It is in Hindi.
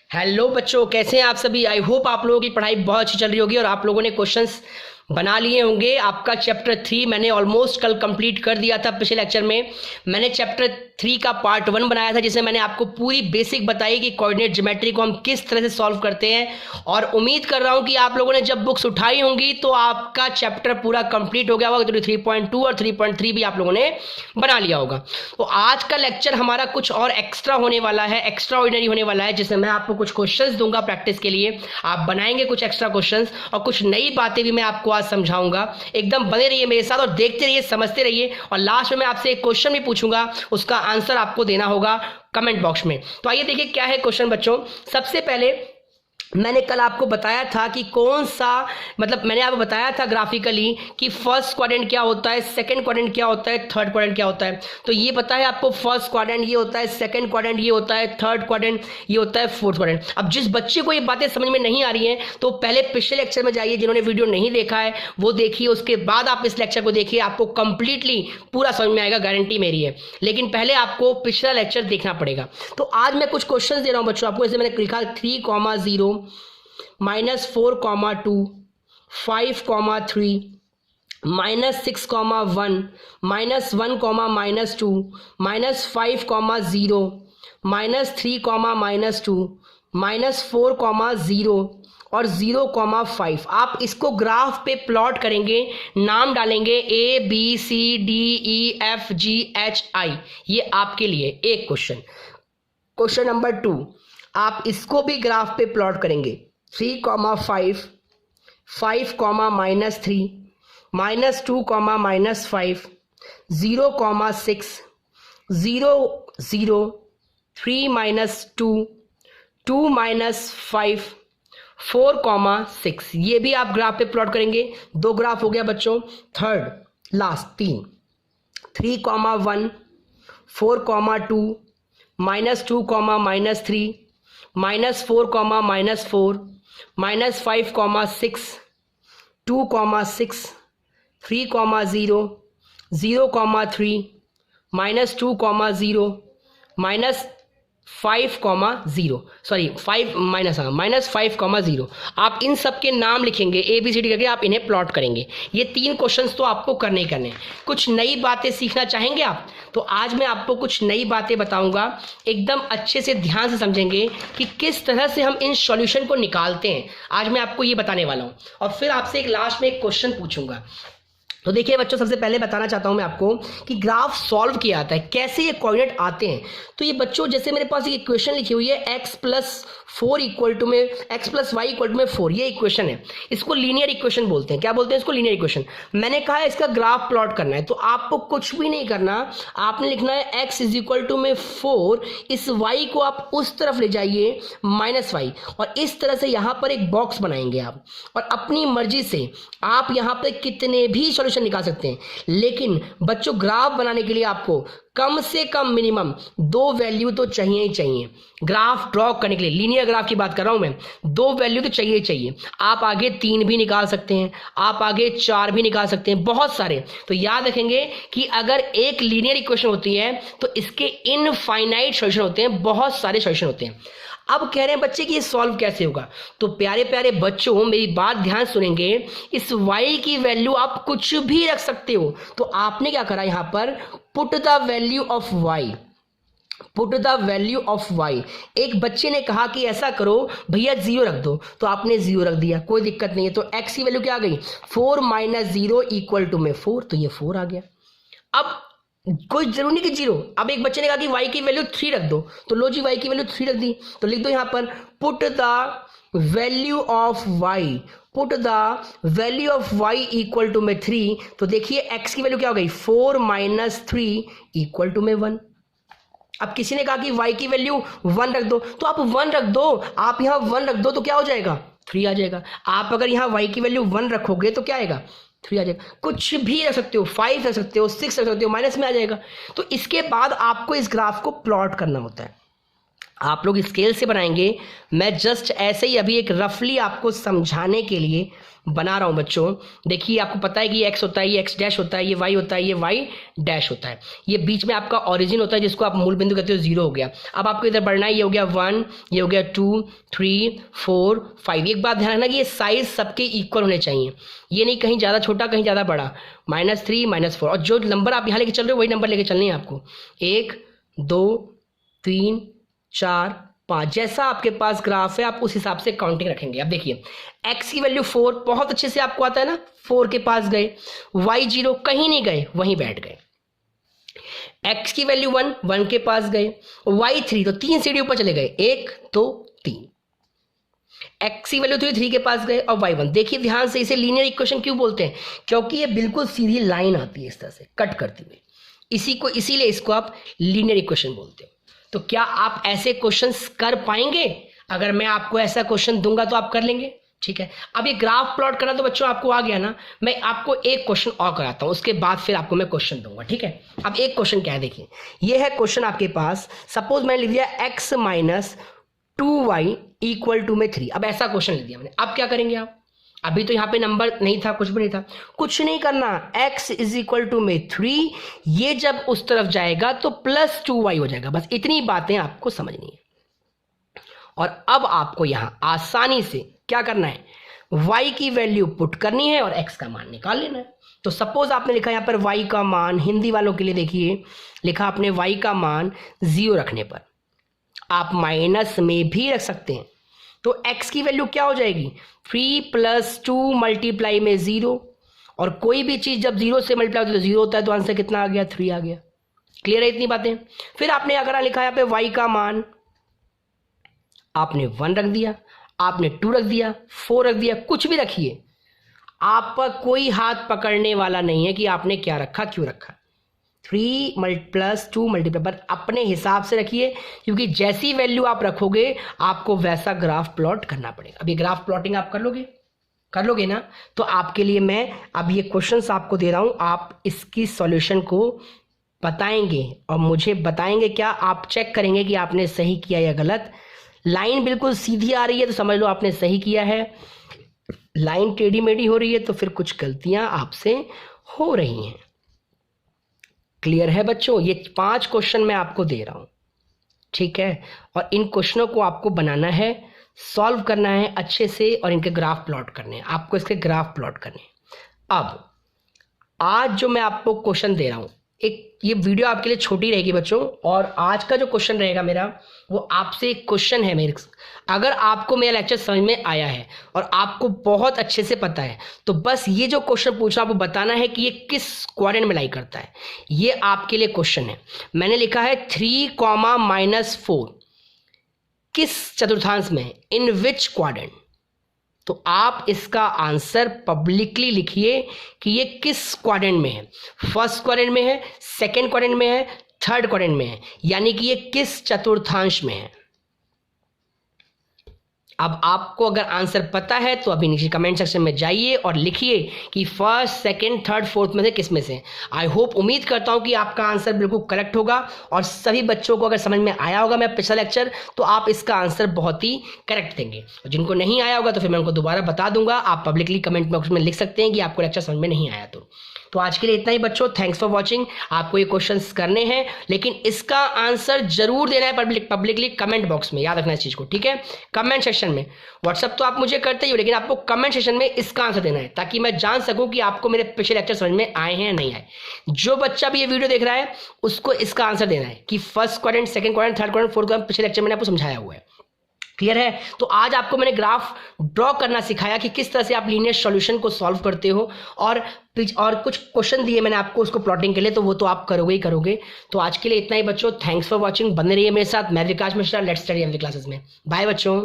हेलो बच्चों, कैसे हैं आप सभी। आई होप आप लोगों की पढ़ाई बहुत अच्छी चल रही होगी और आप लोगों ने क्वेश्चंस बना लिए होंगे। आपका चैप्टर 3 मैंने ऑलमोस्ट कल कंप्लीट कर दिया था। पिछले लेक्चर में मैंने चैप्टर 3 का पार्ट 1 बनाया था, जिसमें मैंने आपको पूरी बेसिक बताई कि कोऑर्डिनेट ज्योमेट्री को हम किस तरह से सॉल्व करते हैं। और उम्मीद कर रहा हूं कि आप लोगों ने जब बुक्स उठाई होंगी तो आपका चैप्टर पूरा कंप्लीट हो गया होगा। तो 3.2 और 3.3 भी आप लोगों ने बना लिया होगा। तो आज का लेक्चर हमारा कुछ और एक्स्ट्रा होने वाला है, एक्स्ट्रा ऑर्डिनरी होने वाला है, जिसमें मैं आपको कुछ क्वेश्चंस दूंगा प्रैक्टिस के लिए। आप बनाएंगे कुछ एक्स्ट्रा क्वेश्चंस और कुछ नई बातें भी मैं आपको आज समझाऊंगा। एकदम बने रहिए मेरे साथ और देखते रहिए, समझते रहिए। और लास्ट में मैं आपसे एक क्वेश्चन भी पूछूंगा, उसका आंसर आपको देना होगा कमेंट बॉक्स में। तो आइए देखिए क्या है क्वेश्चन बच्चों। सबसे पहले मैंने कल आपको बताया था कि कौन सा, मतलब मैंने आपको बताया था ग्राफिकली कि फर्स्ट क्वाड्रेंट क्या होता है, सेकंड क्वाड्रेंट क्या होता है, थर्ड क्वाड्रेंट क्या होता है। तो ये पता है आपको, फर्स्ट क्वाड्रेंट ये होता है, सेकंड क्वाड्रेंट ये होता है, थर्ड क्वाड्रेंट ये होता है, फोर्थ क्वाड्रेंट। अब जिस बच्चे को ये बातें समझ में नहीं आ रही हैं तो पहले पिछले लेक्चर में जाइए, जिन्होंने वीडियो नहीं देखा है वो देखिए, उसके बाद आप इस लेक्चर को देखिए, आपको कंप्लीटली पूरा समझ में आएगा, गारंटी मेरी है। लेकिन पहले आपको पिछला लेक्चर देखना पड़ेगा। तो आज मैं कुछ क्वेश्चन दे रहा हूं बच्चों आपको। जैसे मैंने लिखा 3,0 -4,2 5,3 -6,1 -1, -2 -5,0 -3, -2 -4,0 और 0,5। आप इसको ग्राफ पे प्लॉट करेंगे, नाम डालेंगे ABCDEFGHI। ये आपके लिए एक क्वेश्चन। क्वेश्चन नंबर 2, आप इसको भी ग्राफ पे प्लॉट करेंगे। 3,5 5, -3 -2, -5 0,6 0 0 3 -2 2 -5 4,6। ये भी आप ग्राफ पे प्लॉट करेंगे। दो ग्राफ हो गया बच्चों। Third last 3, 3,1 4,2 -2, -3 -4, -4 -5,6 2,6 3,0 0,3 -2,0 -5,0 sorry 5,0। आप इन सब के नाम लिखेंगे ABCD करके, आप इन्हें प्लॉट करेंगे। ये 3 क्वेश्चंस तो आपको करने ही करने। कुछ नई बातें सीखना चाहेंगे आप, तो आज मैं आपको कुछ नई बातें बताऊंगा। एकदम अच्छे से ध्यान से समझेंगे कि किस तरह से हम इन सॉल्यूशन को निकालते हैं। आज मैं आपको ये बताने वाला हूं और फिर आपसे एक लास्ट में एक क्वेश्चन पूछूंगा। तो देखिए बच्चों, सबसे पहले बताना चाहता हूं मैं आपको कि ग्राफ सॉल्व किया जाता है, कैसे ये कोऑर्डिनेट आते हैं। तो ये बच्चों, जैसे मेरे पास एक इक्वेशन लिखी हुई है x + 4 = में x + y = 4, ये इक्वेशन है। इसको लीनियर इक्वेशन बोलते हैं। क्या बोलते हैं इसको? Linear equation. मैंने कहा है इसका ग्राफ प्लॉट करना है, तो आपको कुछ भी नहीं करना। आपने लिखना है x = में 4, इस y को आप उस तरफ ले जाइए -y, और इस तरह से यहां पर एक बॉक्स बनाएंगे आप, और अपनी मर्जी से आप यहां पर कितने भी सॉल्यूशन निकाल सकते हैं। लेकिन बच्चों, ग्राफ बनाने के लिए आपको कम से कम मिनिमम 2 वैल्यू तो चाहिए ही चाहिए। ग्राफ ड्रॉ करने के लिए, लीनियर ग्राफ की बात कर रहा हूं मैं, 2 वैल्यू तो चाहिए ही चाहिए। आप आगे 3 भी निकाल सकते हैं, आप आगे 4 भी निकाल सकते हैं, बहुत सारे। तो याद रखेंगे कि अगर एक लीनियर इक्वेशन होती है तो इसके इनफाइनाइट सॉल्यूशन होते हैं, बहुत सारे सॉल्यूशन होते हैं। अब कह रहे हैं बच्चे कि ये सॉल्व कैसे होगा। तो प्यारे प्यारे बच्चों, मेरी बात ध्यान सुनेंगे। इस y की वैल्यू आप कुछ भी रख सकते हो। तो आपने क्या करा यहां पर, put the value of y, put the value of y। एक बच्चे ने कहा कि ऐसा करो भैया 0 रख दो, तो आपने 0 रख दिया, कोई दिक्कत नहीं है। तो x की वैल्यू क्या आ गई, 4 - 0 = में 4, तो ये 4 आ गया। अब कोई जरूरी नहीं कि 0। अब एक बच्चे ने कहा कि y की वैल्यू 3 रख दो, तो लो जी y की वैल्यू 3 रख दी। तो लिख दो यहां पर put the value of y, put the value of y = में 3। तो देखिए x की वैल्यू क्या हो गई, 4 - 3 = में 1। अब किसी ने कहा कि y की वैल्यू 1 रख दो, तो आप 1 रख दो। आप यहां 1 रख दो तो क्या हो जाएगा, 3 आ जाएगा। आप अगर यहां y की वैल्यू 1 रखोगे तो क्या आएगा, 3 आ जाएगा। कुछ भी रख सकते हो, 5 रख सकते हो, 6 रख सकते हो, माइनस में आ जाएगा। तो इसके बाद आपको इस ग्राफ को प्लॉट करना होता है। आप लोग स्केल से बनाएंगे, मैं जस्ट ऐसे ही अभी एक रफली आपको समझाने के लिए बना रहा हूं बच्चों। देखिए आपको पता है कि ये x होता है, ये x डैश होता है, ये y होता है, ये y डैश होता है, ये बीच में आपका ओरिजिन होता है जिसको आप मूल बिंदु कहते हो, 0 हो गया। अब आपको इधर बढ़ना है, ये हो गया 1, ये हो गया 2, 3, 4, 5। एक बात ध्यान रखना कि ये साइज सबके इक्वल होने चाहिए, ये नहीं कहीं ज़्यादा छोटा कहीं ज़्यादा बड़ा, -3 -4। और जो नंबर आप यहाँ लेके चल रहे हो वही नंबर लेके चलने हैं आपको, 1 2 3 4 5। जैसा आपके पास ग्राफ है आप उस हिसाब से काउंटिंग रखेंगे। अब देखिए x की वैल्यू 4 बहुत अच्छे से आपको आता है ना, 4 के पास गए, y 0 कहीं नहीं गए वहीं बैठ गए, x की वैल्यू 1 1 के पास गए, y 3 तो 3 सीढ़ी ऊपर चले गए, 1 2 3, x की वैल्यू 3 के पास गए और y 1। देखिए ध्यान से, इसे लीनियर इक्वेशन क्यों बोलते हैं, क्योंकि ये बिल्कुल सीधी लाइन आती है इस तरह से कट करती हुई, इसीलिए इसको आप लीनियर इक्वेशन बोलते हैं। तो क्या आप ऐसे क्वेश्चंस कर पाएंगे? अगर मैं आपको ऐसा क्वेश्चन दूंगा तो आप कर लेंगे, ठीक है। अब ये ग्राफ प्लॉट करना तो बच्चों आपको आ गया ना, मैं आपको एक क्वेश्चन और कराता हूं, उसके बाद फिर आपको मैं क्वेश्चन दूंगा, ठीक है। अब एक क्वेश्चन क्या है, देखिए ये है क्वेश्चन आपके पास, सपोज मैंने लिख दिया x - 2y = में 3। अब ऐसा क्वेश्चन लिख दिया मैंने, अब क्या करेंगे आप? अभी तो यहाँ पे नंबर नहीं था, कुछ भी नहीं था, कुछ नहीं करना, x = में 3, ये जब उस तरफ जाएगा तो +2y हो जाएगा। बस इतनी बातें आपको समझनी है। और अब आपको यहां आसानी से क्या करना है, y की वैल्यू पुट करनी है और x का मान निकाल लेना है। तो सपोज आपने लिखा यहां पर y का मान, हिंदी वालों के लिए देखिए, लिखा आपने y का मान 0 रखने पर, आप माइनस में भी रख सकते हैं, तो x की वैल्यू क्या हो जाएगी, 3 + 2 मल्टीप्लाई में 0, और कोई भी चीज जब 0 से मल्टीप्लाई होती है तो 0 होता है, तो आंसर कितना आ गया, 3 आ गया। क्लियर है इतनी बातें? फिर आपने अगर लिखा है यहाँ पे y का मान, आपने 1 रख दिया, आपने 2 रख दिया, 4 रख दिया, कुछ भी रखिए, आप पर कोई हाथ पकड़ने वाला नहीं है कि आपने क्या रखा, क्यों रखा। 3 + 2 मल्टीप्लाई, पर अपने हिसाब से रखिए, क्योंकि जैसी वैल्यू आप रखोगे आपको वैसा ग्राफ प्लॉट करना पड़ेगा। अब ये ग्राफ प्लॉटिंग आप कर लोगे ना, तो आपके लिए मैं अब ये क्वेश्चंस आपको दे रहा हूं, आप इसकी सॉल्यूशन को बताएंगे और मुझे बताएंगे, क्या आप चेक करेंगे कि आपने सही किया या गलत। लाइन बिल्कुल सीधी आ रही है तो समझ लो आपने सही किया है, लाइन टेढ़ी मेढ़ी हो रही है तो फिर कुछ गलतियां आपसे हो रही हैं। क्लियर है बच्चों? ये 5 क्वेश्चन मैं आपको दे रहा हूं, ठीक है, और इन क्वेश्चनों को आपको बनाना है, सॉल्व करना है अच्छे से, और इनके ग्राफ प्लॉट करने हैं, आपको इसके ग्राफ प्लॉट करने हैं। अब आज जो मैं आपको क्वेश्चन दे रहा हूं, एक ये वीडियो आपके लिए छोटी रहेगी बच्चों, और आज का जो क्वेश्चन रहेगा मेरा, वो आपसे एक क्वेश्चन है मेरे, अगर आपको मेरा लेक्चर समझ में आया है और आपको बहुत अच्छे से पता है, तो बस ये जो क्वेश्चन पूछा आपको बताना है कि ये किस क्वाड्रेंट में लाई करता है। ये आपके लिए क्वेश्चन है। मैंने लिखा है 3, -4 किस चतुर्थांश में, इन विच क्वाड्रेंट। तो आप इसका आंसर पब्लिकली लिखिए कि ये किस क्वाड्रेंट में है, फर्स्ट क्वाड्रेंट में है, सेकंड क्वाड्रेंट में है, थर्ड क्वाड्रेंट में है, यानी कि ये किस चतुर्थांश में है। अब आपको अगर आंसर पता है तो अभी नीचे कमेंट सेक्शन में जाइए और लिखिए कि फर्स्ट, सेकंड, थर्ड, फोर्थ में से किस में से। आई होप, उम्मीद करता हूं कि आपका आंसर बिल्कुल करेक्ट होगा, और सभी बच्चों को अगर समझ में आया होगा मैं पिछला लेक्चर, तो आप इसका आंसर बहुत ही करेक्ट देंगे। और जिनको नहीं आया होगा तो फिर मैं उनको दोबारा बता दूंगा, आप पब्लिकली कमेंट बॉक्स में लिख सकते हैं कि आपको लेक्चर समझ में नहीं आया। तो आज के लिए इतना ही बच्चों, थैंक्स फॉर वॉचिंग। आपको ये क्वेश्चंस करने हैं, लेकिन इसका आंसर जरूर देना है पब्लिकली कमेंट बॉक्स में, याद रखना इस चीज को, ठीक है, कमेंट सेक्शन में। व्हाट्सअप तो आप मुझे करते ही हो, लेकिन आपको कमेंट सेक्शन में इसका आंसर देना है, ताकि मैं जान सकूं कि आपको मेरे पिछले लेक्चर समझ में आए हैं या नहीं आए। जो बच्चा भी ये वीडियो देख रहा है उसको इसका आंसर देना है कि first quadrant, second quadrant, third quadrant, fourth quadrant, पिछले लेक्चर मैंने आपको समझाया हुआ है। क्लियर है? तो आज आपको मैंने ग्राफ ड्रॉ करना सिखाया कि किस तरह से आप लीनियर सॉल्यूशन को सॉल्व करते हो, और कुछ क्वेश्चन दिए मैंने आपको उसको प्लॉटिंग के लिए, तो वो तो आप करोगे ही करोगे। तो आज के लिए इतना ही बच्चों, थैंक्स फॉर वॉचिंग। बने रहिए मेरे साथ, मैं Vikas Mishra, let's study MV classes में। बाय बच्चों।